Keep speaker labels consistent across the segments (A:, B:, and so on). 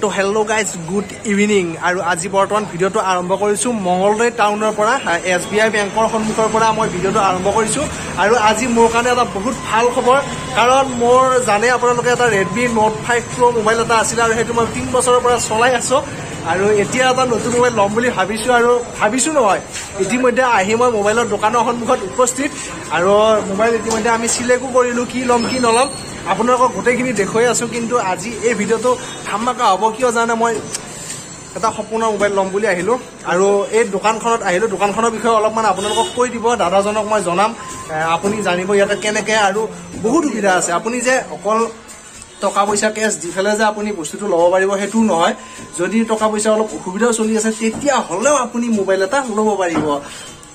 A: তো hello guys good evening আৰু আজি বৰ্তমান ভিডিঅ'টো আৰম্ভ কৰিছোঁ মঙ্গলদৈ টাউনৰ পৰা SBI বেংকৰ সন্মুখৰ পৰা মই ভিডিঅ'টো আৰম্ভ কৰিছোঁ আৰু আজি মোৰ কাৰণে এটা বহুত ভাল খবৰ কাৰণ মোৰ জানে আপোনালোকে এটা Redmi Note 5 Pro মোবাইল এটা আছিল আৰু সেইটো মই 3 বছৰৰ পৰা চলাই আছোঁ আৰু এতিয়া এটা নতুন মোবাইল ল'ম বুলি ভাবিছোঁ আৰু ভাবিছোঁ নহয় ইতিমধ্যে আহি মই মোবাইলৰ দোকানৰ সন্মুখত উপস্থিত আৰু মোবাইল ইতিমধ্যে আমি সিলেক্ট কৰিলোঁ কি ল'ম কি নল'ম আপোনালোকক গোটেইখিনি দেখুৱাই আছোঁ কিন্তু আজি এই ভিডিঅ'টো ধামাকা হ'ব কিয় জানে মই এটা সপোনৰ মোবাইল ল'ম বুলি আহিলোঁ আৰু এই দোকানখনত আহিলোঁ দোকানখনৰ বিষয়ে অলপমান আপোনালোকক কৈ দিব দাদাজনক মই জনাম আপুনি জানিব ইয়াতে কেনেকৈ আৰু বহুত সুবিধা আছে আপুনি যে অকল টকা পইচা কেছ দি ফেলে যে আপুনি বস্তুটো ল'ব পাৰিব সেইটো নহয় যদি টকা পইচা অলপ অসুবিধাও চলি আছে তেতিয়া হ'লেও আপুনি মোবাইল এটা ল'ব পাৰিব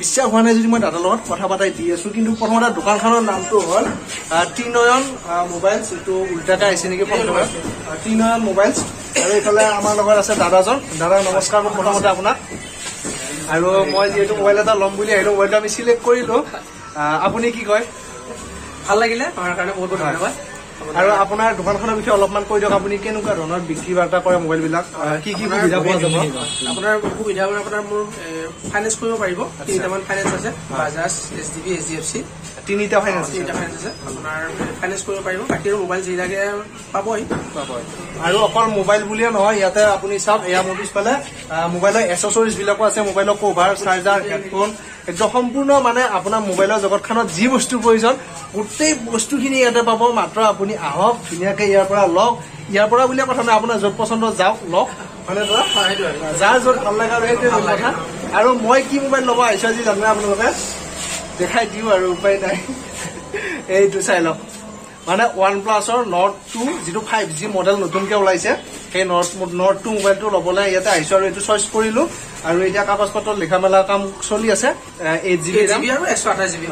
A: বিশ্বাস হোৱা নাই যদি মই দাদাৰ লগত কথা পাতাই দি আছোঁ কিন্তু প্ৰথমতে দোকানখনৰ নামটো হ'ল ত্ৰিনয়ন মোবাইলছ এইটো উল্টাকৈ আহিছে নেকি প্ৰথমে ত্ৰিনয়ন মোবাইলছ আৰু এইফালে আমাৰ লগত আছে দাদাজন দাদা নমস্কাৰ প্ৰথমতে আপোনাক আৰু মই যিহেতু মোবাইল এটা ল'ম বুলি আহিলোঁ মোবাইলটো আমি চিলেক্ট কৰিলোঁ আপুনি কি কয়
B: ভাল লাগিলে আমাৰ কাৰণে বহুত বহুত ধন্যবাদ
A: আৰু আপোনাৰ দোকানখনৰ বিষয়ে অলপমান কৈ দিয়ক আপুনি কেনেকুৱা ধৰণৰ বিক্ৰী বাৰ্তা কৰে মোবাইলবিলাক কি কি সুবিধা পোৱা যাব
B: আপোনাৰ সুবিধা আপোনাৰ মোৰ ফাইনেন্স কৰিব পাৰিব তিনিটামান ফাইনেন্স আছে বাজাজ SDB HDFC
A: তিনিটা ফাইনেন্স
B: আছে আপোনাৰ ফাইনেন্স কৰিব পাৰিব বাকী মোবাইল যি লাগে পাবই
A: আৰু অকল মোবাইল বুলিয়ে নহয় ইয়াতে আপুনি চাওক এয়া মোৰ পিছফালে মোবাইলৰ এচেছৰিজ বিলাকো আছে মোবাইলৰ কভাৰ চাৰ্জাৰ হেডফোন একদম সম্পূৰ্ণ মানে আপোনাৰ মোবাইলৰ জগতখনত যি বস্তু প্ৰয়োজন গোটেই বস্তুখিনি ইয়াতে পাব মাত্ৰ আপুনি আহক ধুনীয়াকৈ ইয়াৰ পৰা লওক ইয়াৰ পৰা বুলিয়ে কথা নাই আপোনাৰ য'ত পচন্দ যাওক লওক মানে যাৰ য'ত ভাল লাগে আৰু সেইটোৱে কথা আৰু মই কি মোবাইল ল'ব আহিছোঁ আজি জানে আপোনালোকে দেখাই দিওঁ আৰু উপায় নাই এইটো চাই লওক মানে OnePlus-ৰ Note 2 যিটো 5G মডেল নতুনকৈ ওলাইছে সেই Note 2 মোবাইলটো ল'বলৈ ইয়াতে আহিছোঁ আৰু এইটো চইচ কৰিলোঁ আৰু এতিয়া কাগজ পত্ৰ লিখা মেলা কাম চলি আছে 8GB
B: আৰু 128GB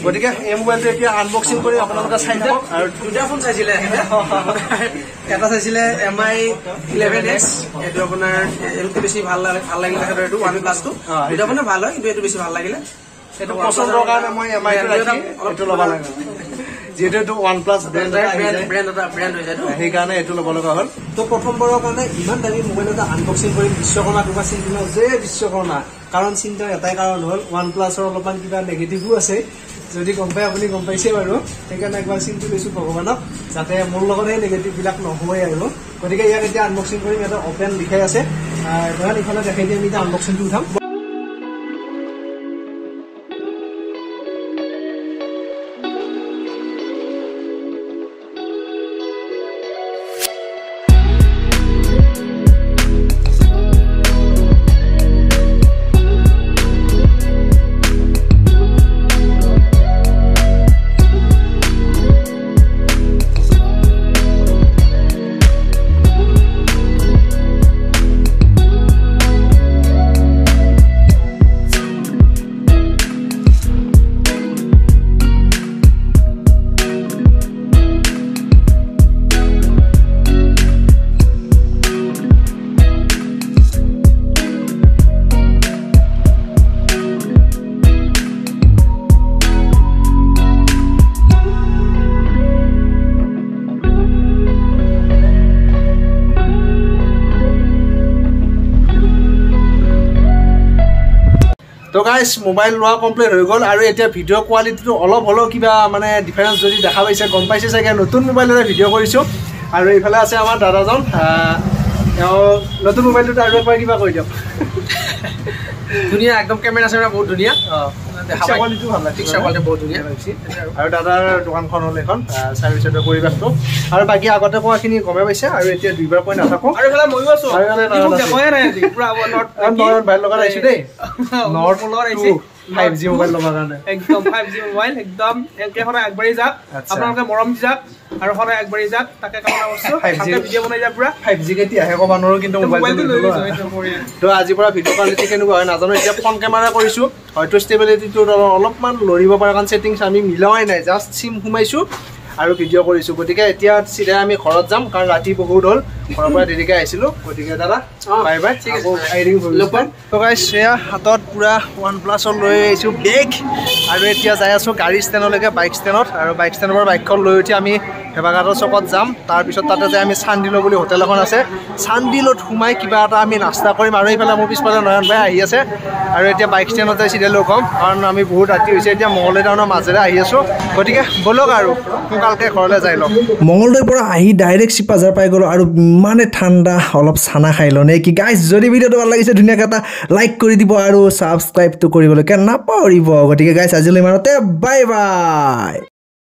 A: গতিকে এই মোবাইলটো এতিয়া আনবক্সিং কৰি আপোনালোকে চাই থাকক আৰু
B: দুটা ফোন চাইছিলে এটা চাইছিলে MI 11X এইটো আপোনাৰ এইটো বেছি ভাল লাগিলে এইটো OnePlus-টো দুটা মানে ভাল হয় কিন্তু এইটো বেছি ভাল লাগিলে
A: এইটো পচন্দৰ কাৰণে মই MI এইটো ল'ব লাগে যিহেতু এইটো OnePlus ব্ৰেণ্ড
B: হৈ যায়
A: সেইকাৰণে এইটো ল'ব লগা হ'ল তো প্ৰথমবাৰৰ কাৰণে ইমান দামী মোবাইল এটা আনবক্সিং কৰিম বিশ্বকৰ্মা তোমাৰ চিন্তা যে বিশ্বকৰ্মা কাৰণ চিন্তাৰ এটাই কাৰণ হ'ল OnePlus-ৰ অলপমান কিবা নেগেটিভো আছে যদি গম পাই আপুনি গম পাইছে বাৰু সেইকাৰণে একবাৰ চিন্তা লৈছোঁ ভগৱানক যাতে মোৰ লগত সেই নেগেটিভবিলাক নহয় আৰু গতিকে ইয়াক এতিয়া আনবক্সিং কৰিম ইয়াতে অপেন লিখাই আছে ধৰক ইফালে দেখাই দি আমি এতিয়া আনবক্সিংটো উঠাম তো গাইজ মোবাইল লোৱা কমপ্লিট হৈ গ'ল আৰু এতিয়া ভিডিঅ' কোৱালিটিটো অলপ হ'লেও কিবা মানে ডিফাৰেঞ্চ যদি দেখা পাইছে গম পাইছে চাগে নতুন মোবাইলেৰে ভিডিঅ' কৰিছোঁ আৰু এইফালে আছে আমাৰ দাদাজন তেওঁ নতুন মোবাইলটোত আৰু একবাৰ কিবা কৈ দিয়ক
B: ধুনীয়া একদম কেমেৰা চেমেৰা বহুত ধুনীয়া
A: কোৱালিটিটো ভাল লাগে
B: বহুত ধুনীয়া
A: আৰু দাদাৰ দোকানখন হ'ল এখন চাৰ্ভিচৰ পৰিৱেশটো আৰু বাকী আগতে কোৱাখিনি গমে পাইছে আৰু এতিয়া দুইবাৰ কৈ নাথাকোঁ
B: আৰু এইফালে ময়ো আছোঁ
A: মোবাইল লগাত আহিছোঁ দেই Note 5G মোবাইল ল'বৰ কাৰণে
B: একদম 5G মোবাইল একদম সদায় আগবাঢ়ি যাওক আপোনালোকে মৰম দি যাওক আৰু সদায় আগবাঢ়ি যাওক তাকে কামনা কৰিছোঁ ভিডিঅ' বনাই যাওক পুৰা
A: 5G কেতিয়া আহে ক'ব নোৱাৰোঁ কিন্তু মোবাইলটো তো আজিৰ পৰা ভিডিঅ' কোৱালিটি কেনেকুৱা হয় নাজানো এতিয়া ফ্ৰণ্ট কেমেৰা কৰিছোঁ হয়তো ষ্টেবিলিটিটো অলপমান লৰিব পাৰে কাৰণ ছেটিংছ আমি মিলোৱাই নাই জাষ্ট চিম সোমাইছোঁ আৰু ভিডিঅ' কৰিছোঁ গতিকে এতিয়া চিধাই আমি ঘৰত যাম কাৰণ ৰাতি বহুত হ'ল ঘৰৰ পৰা দেৰিকৈ আহিছিলোঁ গতিকে দাদা বাই বাই
B: ঠিক আছে
A: তো গাইছ এয়া হাতত পূৰা OnePlus লৈ আহিছোঁ বেগ আৰু এতিয়া যাই আছোঁ গাড়ী ষ্টেণ্ডলৈকে বাইক ষ্টেণ্ডত আৰু বাইক ষ্টেণ্ডৰ পৰা বাইকখন লৈ উঠি আমি ভেবাঘাটৰ চকত যাম তাৰপিছত তাতে যে আমি চান্দিলো বুলি হোটেল এখন আছে চান্দিলত সোমাই কিবা এটা আমি নাস্তা কৰিম আৰু এইফালে মোৰ পিছফালে নয়ন ভাই আহি আছে আৰু এতিয়া বাইক ষ্টেণ্ডতে চিৰিয়েল ক'ম কাৰণ আমি বহুত ৰাতি হৈছে এতিয়া মঙলদৈ টাউনৰ মাজেৰে আহি আছোঁ গতিকে ব'লক আৰু সোনকালকৈ ঘৰলৈ যাই লওক মঙলদৈৰ পৰা আহি ডাইৰেক্ট চিপাঝাৰ পাই গ'লোঁ আৰু ইমানে ঠাণ্ডা অলপ চানা খাই লওঁ নে কি গাইজ যদি ভিডিঅ'টো ভাল লাগিছে ধুনীয়াকৈ এটা লাইক কৰি দিব আৰু ছাবস্ক্ৰাইবটো কৰিবলৈকে নাপাহৰিব গতিকে গাইজ আজিলৈ ইমানতে বাই বাই